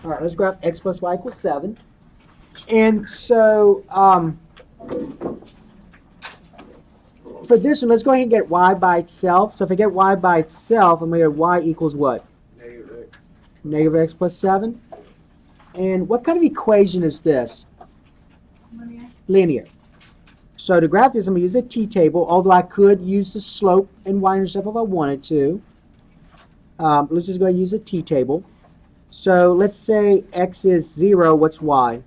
All right, let's graph x plus y equals 7. And so for this one, let's go ahead and get y by itself. So if I get y by itself, I'm going to get y equals what? Negative x. Negative x plus 7. And what kind of equation is this? Linear. Linear. So to graph this, I'm going to use the t-table, although I could use the slope and y-intercept if I wanted to. Let's just go ahead and use the t-table. So let's say x is 0, what's y?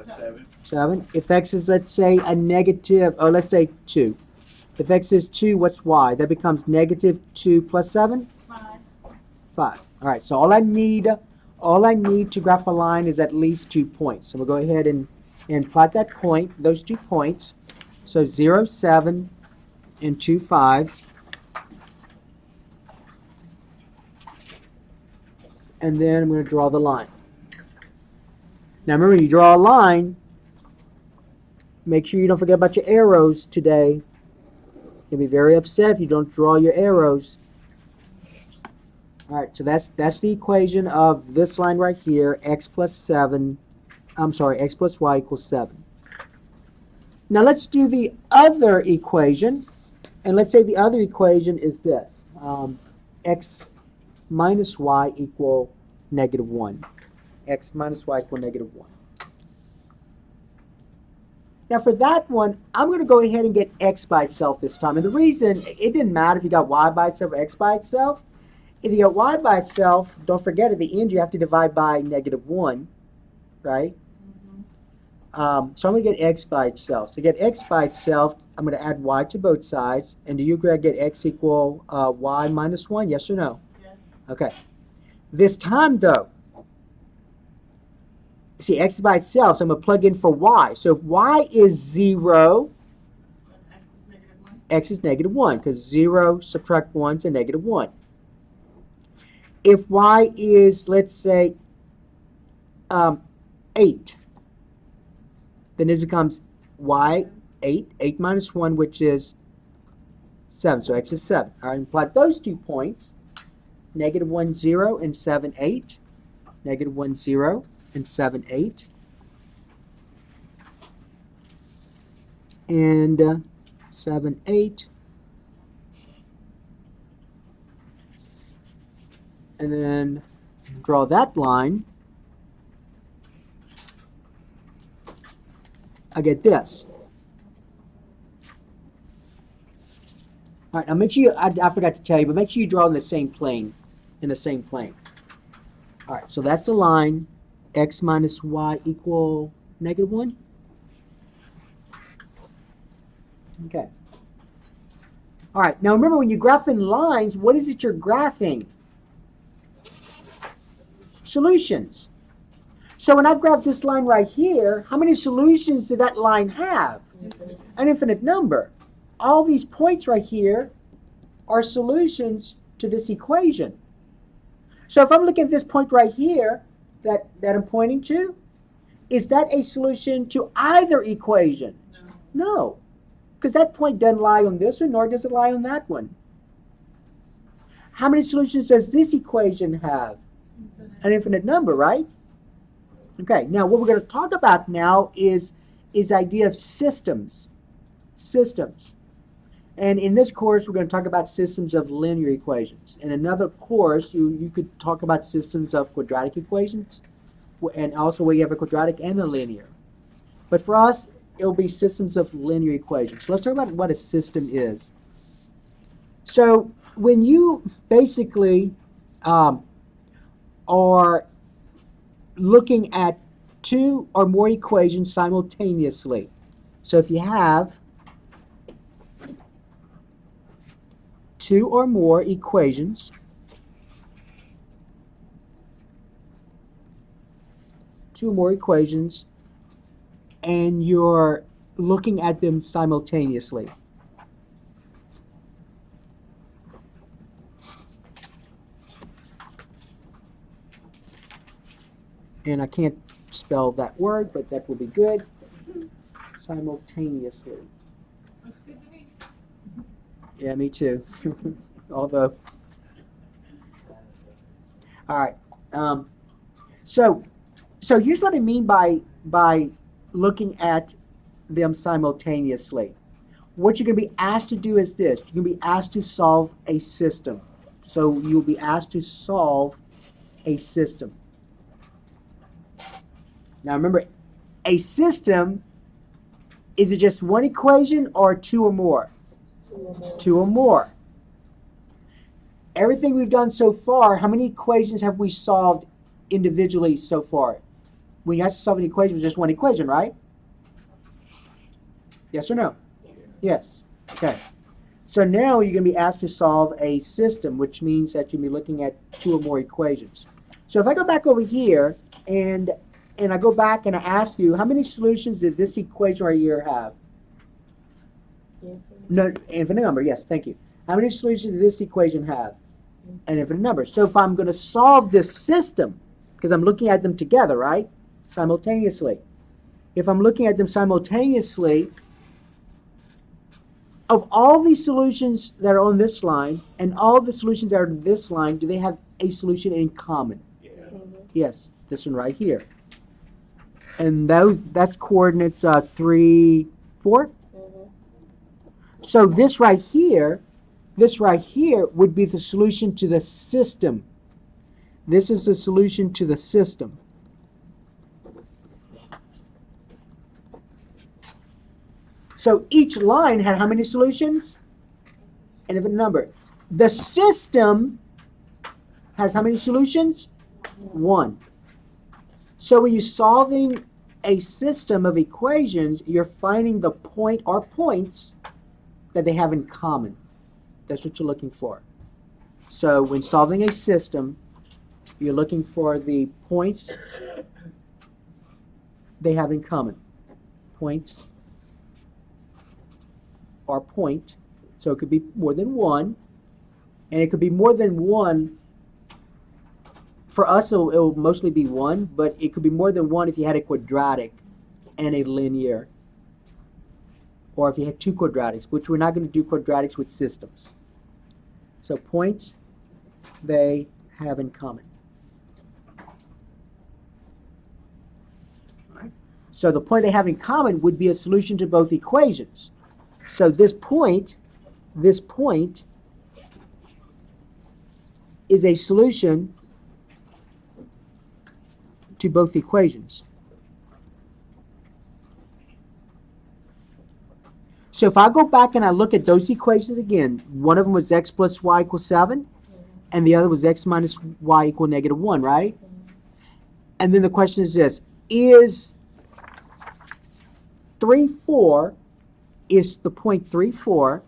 7. 7. If x is, let's say, a negative, or let's say 2. If x is 2, what's y? That becomes negative 2 plus 7? 5. 5. All right, so all I need to graph a line is at least 2 points. So we'll go ahead and plot that point, those 2 points. So 0, 7, and 2, 5. And then I'm going to draw the line. Now remember, when you draw a line, make sure you don't forget about your arrows today. You'll be very upset if you don't draw your arrows. All right, so that's the equation of this line right here, x plus y equals 7. Now let's do the other equation, and let's say the other equation is this. X minus y equal negative 1. X minus y equal negative 1. Now for that one, I'm going to go ahead and get x by itself this time. And the reason, it didn't matter if you got y by itself or x by itself. If you got y by itself, don't forget at the end you have to divide by negative 1, right? So I'm going to get x by itself. So to get x by itself, I'm going to add y to both sides. And do you agree I get x equal y minus 1? Yes or no? Yes. Okay. This time, though, see, x is by itself, so I'm going to plug in for y. So if y is 0, X is negative 1. x is negative 1, because 0 subtract 1 is a negative 1. If y is, let's say, 8, then it becomes y 8 minus 1, which is 7. So x is 7. All right, plot those 2 points, negative 1, 0, and 7, 8. Negative 1, 0, and 7, 8. And 7, 8. And then draw that line. I get this. All right, now make sure you, I forgot to tell you, but make sure you draw in the same plane. All right, so that's the line. X minus y equal negative 1. Okay. All right, now remember when you graph in lines, what is it you're graphing? Solutions. So when I graph this line right here, how many solutions did that line have? An infinite number. All these points right here are solutions to this equation. So if I'm looking at this point right here that I'm pointing to, is that a solution to either equation? No. Because that point doesn't lie on this one, nor does it lie on that one. How many solutions does this equation have? An infinite number, right? Okay, now what we're going to talk about now is idea of systems. Systems. And in this course, we're going to talk about systems of linear equations. In another course, you could talk about systems of quadratic equations, and also where you have a quadratic and a linear. But for us, it'll be systems of linear equations. So let's talk about what a system is. So when you basically are looking at 2 or more equations simultaneously. So if you have 2 or more equations, and you're looking at them simultaneously. And I can't spell that word, but that will be good. Simultaneously. Looks good to me. Yeah, me too. Although, All right. So here's what I mean by looking at them simultaneously. What you're going to be asked to do is this. You're going to be asked to solve a system. So you'll be asked to solve a system. Now remember, a system, is it just one equation or two or more? Two or more. Everything we've done so far, how many equations have we solved individually so far? When you have to solve an equation, it's just one equation, right? Yes or no? Yes. Okay. So now you're going to be asked to solve a system, which means that you'll be looking at two or more equations. So if I go back over here and I go back and I ask you, how many solutions did this equation right here have? No, infinite number. Yes, thank you. How many solutions did this equation have? An infinite number. So if I'm going to solve this system, because I'm looking at them together, right? Simultaneously. If I'm looking at them simultaneously, of all these solutions that are on this line and all the solutions that are on this line, do they have a solution in common? Yeah. Yes, this one right here. And that's coordinates 3, 4. So this right here would be the solution to the system. This is the solution to the system. So each line had how many solutions? An infinite number. The system has how many solutions? 1. So when you're solving a system of equations, you're finding the point or points that they have in common. That's what you're looking for. So when solving a system, you're looking for the points they have in common. Points or point. So it could be more than one. And it could be more than one. For us, it'll mostly be one, but it could be more than one if you had a quadratic and a linear. Or if you had two quadratics, which we're not going to do quadratics with systems. So points they have in common. Right. So the point they have in common would be a solution to both equations. So this point is a solution to both equations. So if I go back and I look at those equations again, one of them was x plus y equals 7, and the other was x minus y equal negative 1, right? And then the question is this, is 3, 4, is the point 3, 4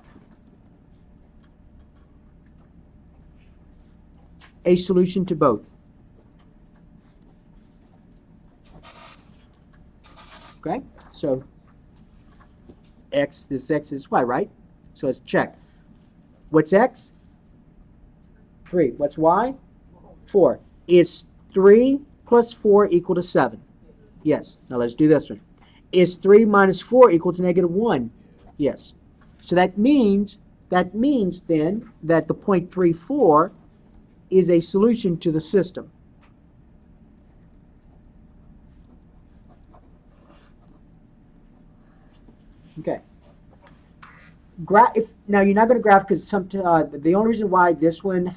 a solution to both? Okay, so this x is y, right? So let's check. What's x? 3. What's y? 4. Is 3 plus 4 equal to 7? Yes. Now let's do this one. Is 3 minus 4 equal to negative 1? Yes. So that means then that the point 3, 4 is a solution to the system. Okay. Now you're not going to graph because the only reason why this one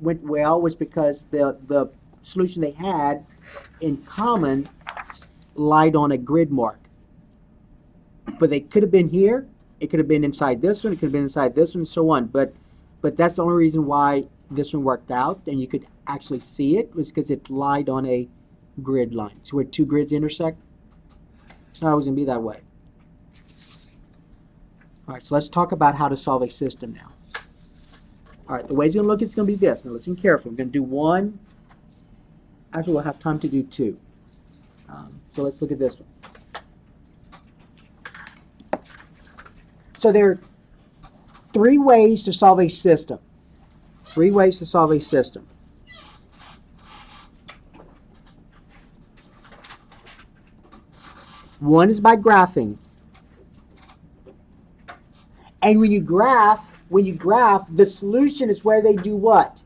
went well was because the solution they had in common lied on a grid mark. But they could have been here. It could have been inside this one. It could have been inside this one, and so on. But that's the only reason why this one worked out, and you could actually see it, was because it lied on a grid line. So where two grids intersect, it's not always going to be that way. All right, so let's talk about how to solve a system now. All right, the way it's going to look is going to be this. Now listen carefully. We're going to do one. Actually, we'll have time to do two. So let's look at this one. So there are 3 ways to solve a system. 3 ways to solve a system. One is by graphing. And when you graph, the solution is where they do what?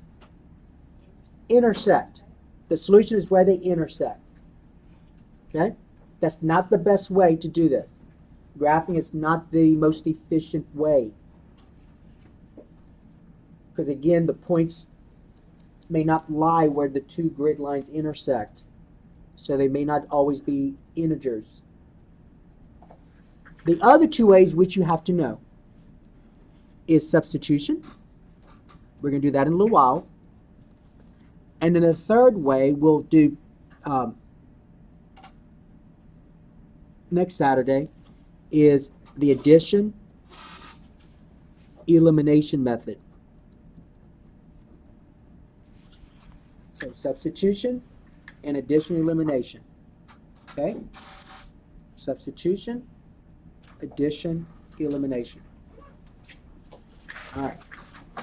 intersect. The solution is where they intersect. Okay? That's not the best way to do this. Graphing is not the most efficient way. Because again, the points may not lie where the two grid lines intersect. So they may not always be integers. The other two ways which you have to know is substitution. We're going to do that in a little while. And then the third way we'll do next Saturday is the addition elimination method. So substitution and addition let Okay? Substitution, addition, elimination. All right.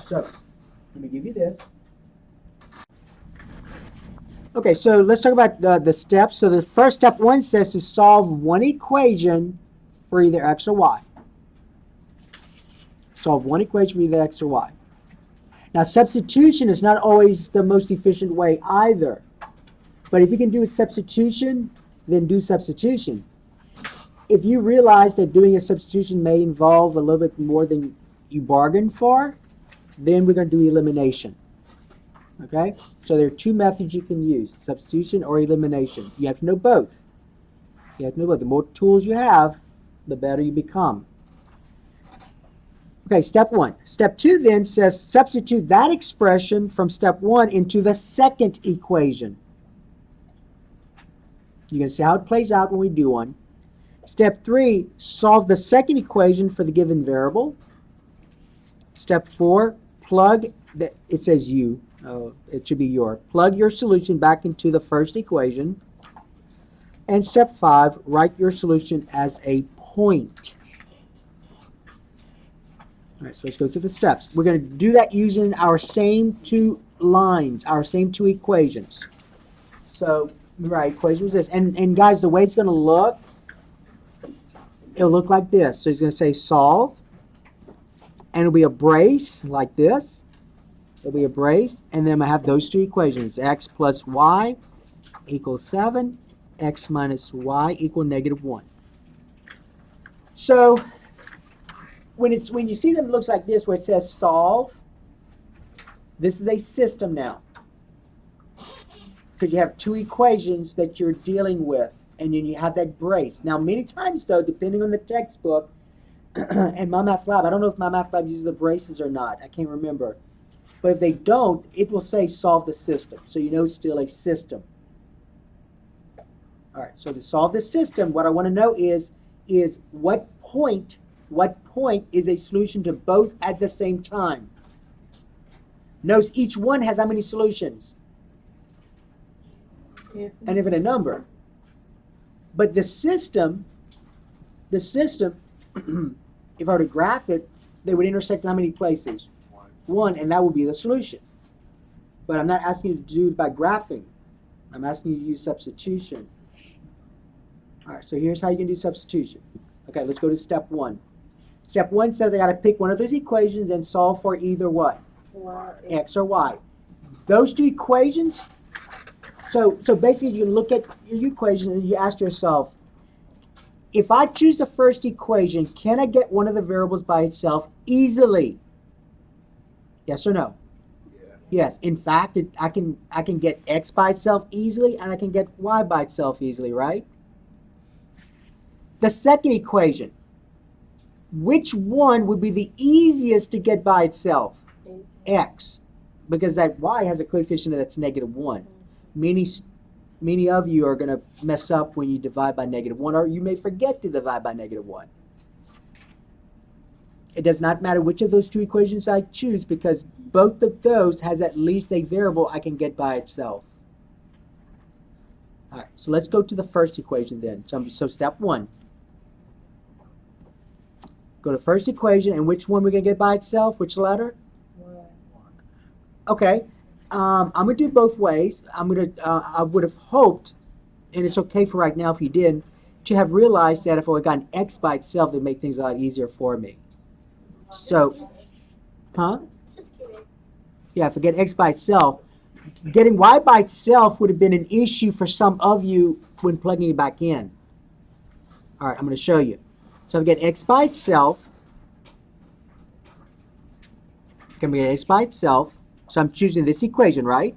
So let me give you this. Okay, so let's talk about the steps. So the first step 1 says to solve one equation for either x or y. Solve one equation for either x or y. Now substitution is not always the most efficient way either. But if you can do substitution, then do substitution. If you realize that doing a substitution may involve a little bit more than you bargained for, then we're going to do elimination. Okay? So there are two methods you can use, substitution or elimination. You have to know both. You have to know both. The more tools you have, the better you become. Okay, step 1. Step 2 then says substitute that expression from step 1 into the second equation. You're going to see how it plays out when we do one. Step 3, solve the second equation for the given variable. Step 4, plug, it says you, it should be your, plug your solution back into the first equation. And step 5, write your solution as a point. All right, so let's go through the steps. We're going to do that using our same two lines, our same two equations. So, right, equation was this. And guys, the way it's going to look, it'll look like this. So he's going to say solve, and it'll be a brace like this. It'll be a brace, and then I have those two equations. X plus y equals 7. X minus y equal -1. So when you see them, it looks like this, where it says solve. This is a system now, because you have two equations that you're dealing with, and then you have that brace. Now, many times, though, depending on the textbook and my math lab, I don't know if my math lab uses the braces or not. I can't remember. But if they don't, it will say solve the system. So you know it's still a system. All right, so to solve the system, what I want to know is what point is a solution to both at the same time? Notice each one has how many solutions? An infinite number. But the system, if I were to graph it, they would intersect in how many places? One, and that would be the solution. But I'm not asking you to do it by graphing. I'm asking you to use substitution. All right, so here's how you can do substitution. Okay, let's go to step 1. Step 1 says I got to pick one of those equations and solve for either what? X or y. Those two equations, so basically you look at your equation and you ask yourself, if I choose the first equation, can I get one of the variables by itself easily? Yes or no? Yeah. Yes. In fact, I can get x by itself easily, and I can get y by itself easily, right? The second equation, which one would be the easiest to get by itself? X, because that y has a coefficient that's -1. Many of you are going to mess up when you divide by -1, or you may forget to divide by -1. It does not matter which of those two equations I choose, because both of those has at least a variable I can get by itself. All right, so let's go to the first equation then. So step 1. Go to first equation, and which one we're going to get by itself? Which letter? Okay, I'm going to do both ways. I would have hoped, and it's okay for right now if you did, to have realized that if I had gotten x by itself, it would make things a lot easier for me. So, huh? Yeah, if I get x by itself, getting y by itself would have been an issue for some of you when plugging it back in. All right, I'm going to show you. So I'm going to get x by itself. I'm going to get x by itself. So I'm choosing this equation, right?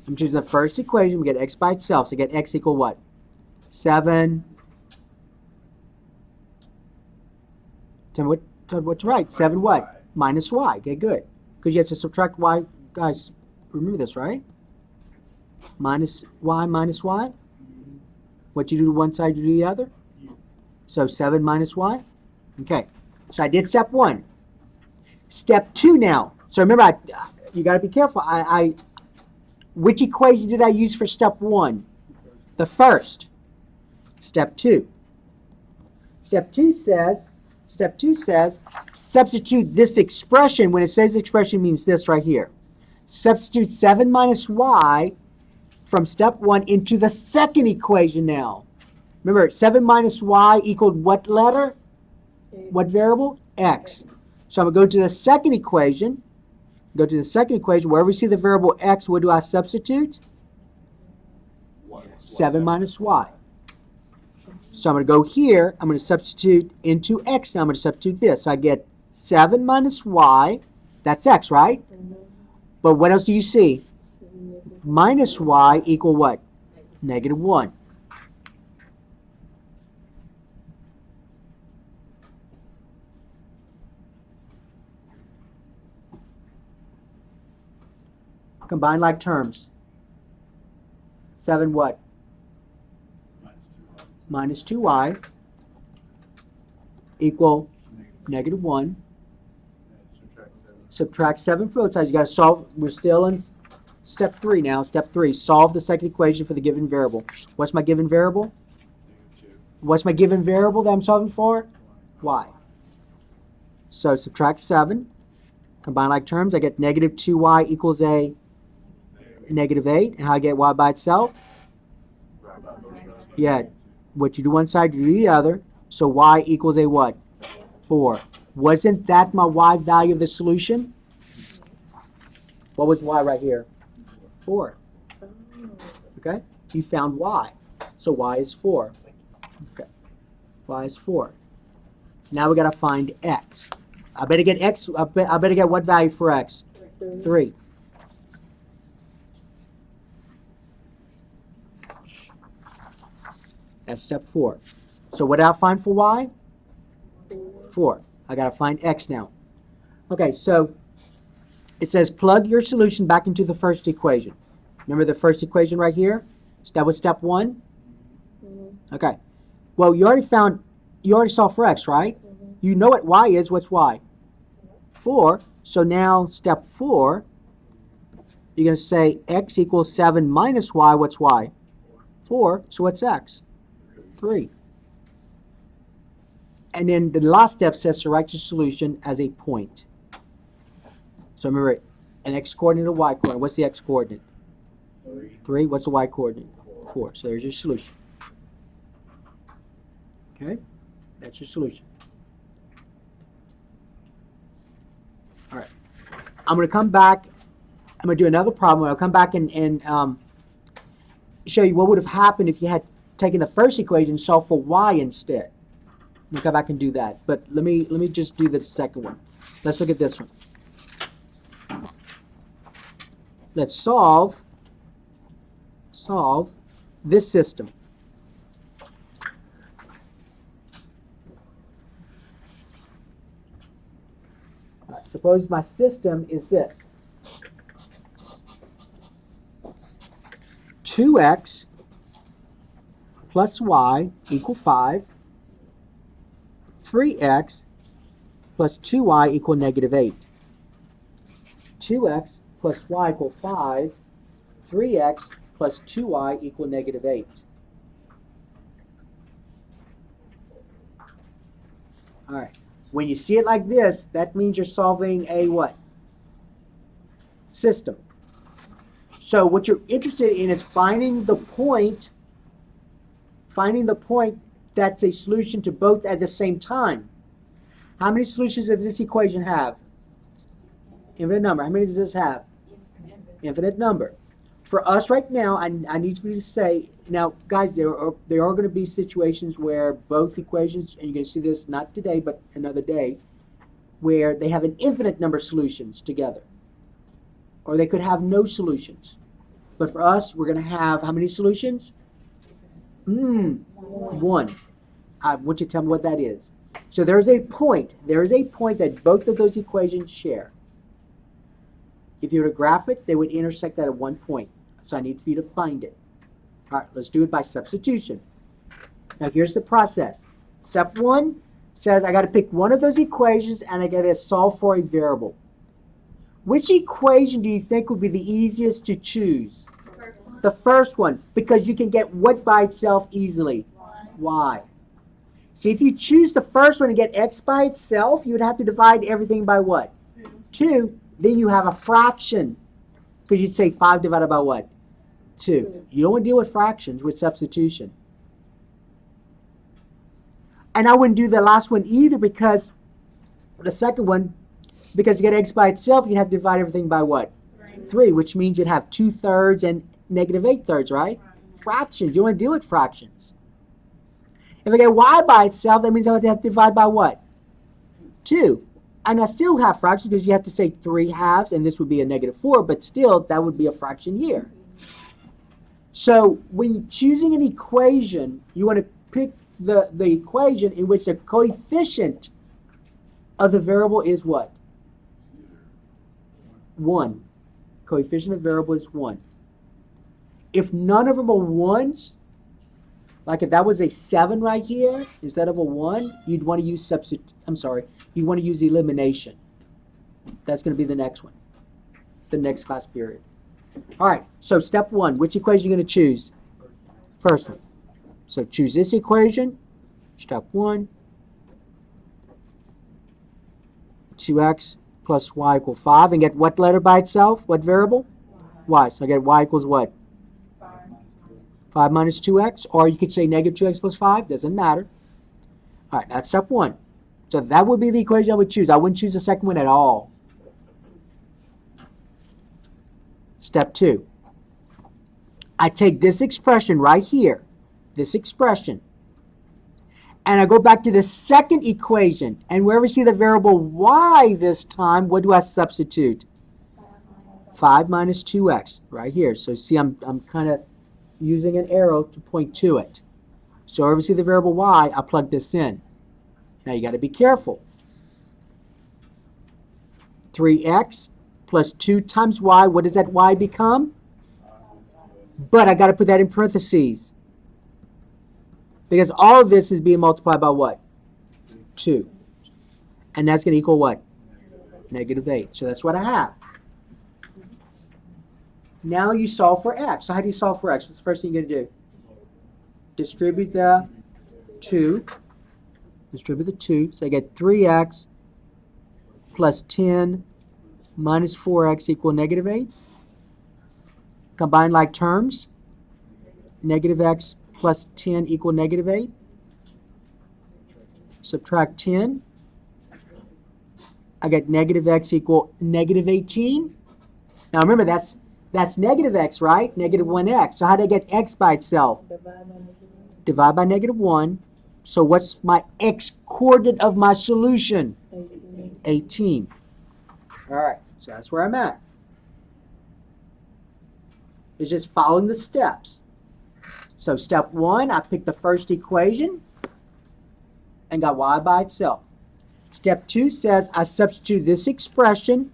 I'm choosing the first equation. We get x by itself. So I get x equal what? 7. Tell me what's right. 7 what? Minus y. Okay, good. Because you have to subtract y. Guys, remember this, right? Minus y minus y. What you do to one side, you do the other. So 7 minus y. Okay. So I did step 1. Step 2 now. So remember, you got to be careful. Which equation did I use for step 1? The first. Step 2. Step 2 says, substitute this expression. When it says expression, it means this right here. Substitute 7 minus y from step 1 into the second equation now. Remember, 7 minus y equaled what letter? What variable? X. So I'm going to go to the second equation. Go to the second equation. Wherever we see the variable x, what do I substitute? 7 minus y. So I'm going to go here. I'm going to substitute into x. Now I'm going to substitute this. So I get 7 minus y. That's x, right? But what else do you see? Minus y equal what? Negative 1. Combine like terms. 7 what? Minus 2y equal negative 1. Subtract 7 from both sides. You got to solve. We're still in step 3 now. Step 3. Solve the second equation for the given variable. What's my given variable? What's my given variable that I'm solving for? Y. So subtract 7. Combine like terms. I get negative 2y equals a negative 8. And how I get y by itself? Yeah. What you do one side, you do the other. So y equals a what? 4. Wasn't that my y value of the solution? What was y right here? 4. Okay? You found y. So y is 4. Okay. Y is 4. Now we got to find x. I better get x. I better get what value for x? 3. That's step 4. So what did I find for y? 4. I got to find x now. Okay, so it says plug your solution back into the first equation. Remember the first equation right here? So that was step 1? Okay. Well, you already solved for x, right? You know what y is. What's y? 4. So now step 4, you're going to say x equals 7 minus y. What's y? 4. So what's x? 3. And then the last step says to write your solution as a point. So remember, an x coordinate, a y coordinate. What's the x coordinate? 3. What's the y coordinate? 4. So there's your solution. Okay? That's your solution. All right. I'm going to come back. I'm going to do another problem. I'll come back and show you what would have happened if you had taken the first equation and solved for y instead. We'll come back and do that. But let me just do the second one. Let's look at this one. Let's solve this system. All right, suppose my system is this. 2x plus y equal 5. 3x plus 2y equal negative 8. 2x plus y equal 5. 3x plus 2y equal negative 8. All right. When you see it like this, that means you're solving a what? System. So what you're interested in is finding the point that's a solution to both at the same time. How many solutions does this equation have? Infinite number. How many does this have? Infinite number. For us right now, I need you to say, now guys, there are going to be situations where both equations, and you're going to see this not today but another day, where they have an infinite number of solutions together. Or they could have no solutions. But for us, we're going to have how many solutions? One. I want you to tell me what that is. So there's a point. There is a point that both of those equations share. If you were to graph it, they would intersect at one point. So I need for you to find it. All right, let's do it by substitution. Now here's the process. Step 1 says I got to pick one of those equations and I got to solve for a variable. Which equation do you think would be the easiest to choose? The first one, because you can get what by itself easily? Y. See, if you choose the first one and get x by itself, you would have to divide everything by what? 2. Then you have a fraction. Because you'd say 5 divided by what? 2. You don't want to deal with fractions with substitution. And I wouldn't do the last one either because the second one, because you get x by itself, you'd have to divide everything by what? 3, which means you'd have 2/3 and -8/3, right? Fractions. You don't want to deal with fractions. If I get y by itself, that means I would have to divide by what? 2. And I still have fractions because you have to say 3/2, and this would be a -4, but still, that would be a fraction here. So when choosing an equation, you want to pick the equation in which the coefficient of the variable is what? 1. Coefficient of the variable is 1. If none of them are 1s, like if that was a 7 right here, instead of a 1, you'd want to use you want to use elimination. That's going to be the next one, the next class period. All right, so step 1, which equation are you going to choose? First one. So choose this equation, step 1, 2x plus y equals 5, and get what letter by itself? What variable? Y. So I get y equals what? 5 minus 2x, or you could say -2x plus 5, doesn't matter. All right, that's step 1. So that would be the equation I would choose. I wouldn't choose the second one at all. Step 2. I take this expression right here, this expression, and I go back to the second equation, and wherever we see the variable y this time, what do I substitute? 5 minus 2x, right here. So see, I'm kind of using an arrow to point to it. So wherever we see the variable y, I plug this in. Now you got to be careful. 3x plus 2 times y, what does that y become? But I got to put that in parentheses. Because all of this is being multiplied by what? 2. And that's going to equal what? -8. So that's what I have. Now you solve for x. So how do you solve for x? What's the first thing you're going to do? Distribute the 2. Distribute the 2. So I get 3x plus 10 minus 4x equal -8. Combine like terms. -x plus 10 equal -8. Subtract 10. I get -x equal -18. Now remember, that's negative x, right? -1x. So how do I get x by itself? Divide by -1. So what's my x coordinate of my solution? 18. All right, so that's where I'm at. It's just following the steps. So step 1, I picked the first equation and got y by itself. Step 2 says I substitute this expression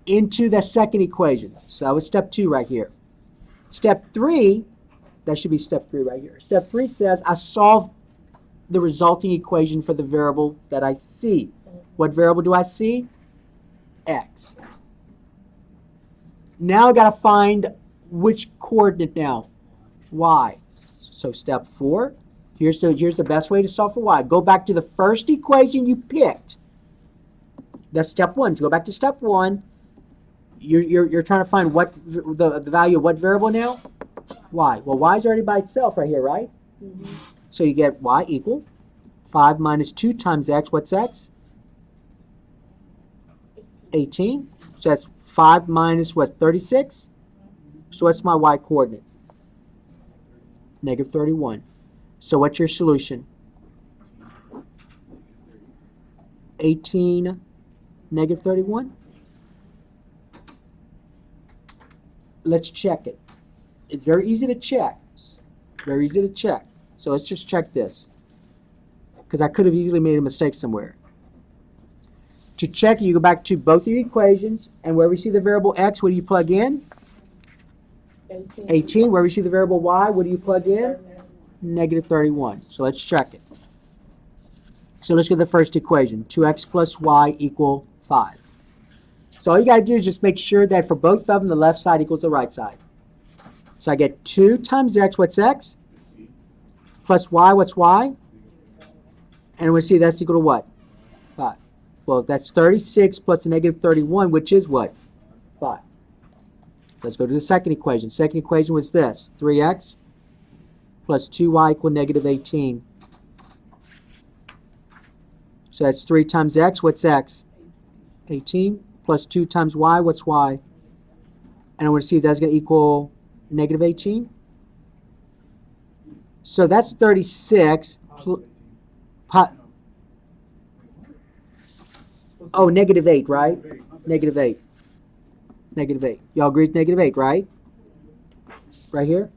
into the second equation. So that was step 2 right here. Step 3, that should be step 3 right here. Step 3 says I solve the resulting equation for the variable that I see. What variable do I see? X. Now I got to find which coordinate now? Y. So step 4, here's the best way to solve for y. Go back to the first equation you picked. That's step 1. To go back to step 1, you're trying to find what the value of what variable now? Y. Well, y is already by itself right here, right? Mm-hmm. So you get y equal 5 minus 2 times x. What's x? 18. So that's 5 minus what, 36? So what's my y coordinate? Negative 31. So what's your solution? 18, negative 31? Let's check it. It's very easy to check. Very easy to check. So let's just check this. Because I could have easily made a mistake somewhere. To check, you go back to both of your equations, and where we see the variable x, what do you plug in? 18. Where we see the variable y, what do you plug in? Negative 31. So let's check it. So let's go to the first equation. 2x plus y equal 5. So all you got to do is just make sure that for both of them, the left side equals the right side. So I get 2 times x, what's x? Plus y, what's y? And we see that's equal to what? 5. Well, that's 36 plus the negative 31, which is what? 5. Let's go to the second equation. Second equation was this. 3x plus 2y equal negative 18. So that's 3 times x. What's x? 18. Plus 2 times y. What's y? And I want to see if that's going to equal negative 18. So that's 36. Oh, negative 8, right? Negative 8. Negative 8. Y'all agree with negative 8, right? Right here?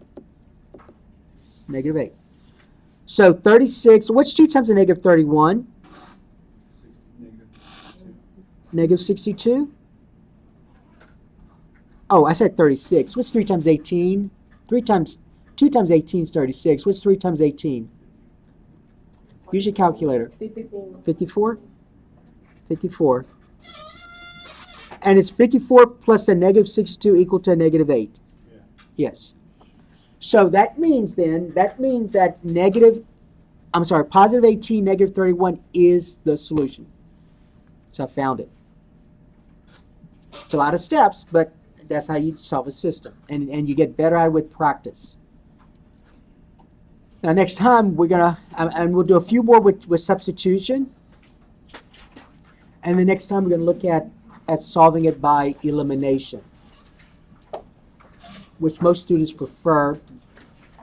Negative 8. So 36. What's 2 times a negative 31? Negative 62? Oh, I said 36. What's 3 times 18? 2 times 18 is 36. What's 3 times 18? Use your calculator. 54. 54? 54. And is 54 plus a negative 62 equal to a negative 8? Yeah. Yes. So that means then, that positive 18, negative 31 is the solution. So I found it. It's a lot of steps, but that's how you solve a system. And you get better at it with practice. Now next time we're going to, and we'll do a few more with substitution. And the next time we're going to look at solving it by elimination, which most students prefer,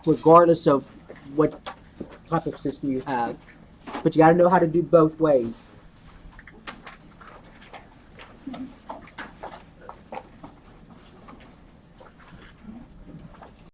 regardless of what type of system you have. But you got to know how to do both ways.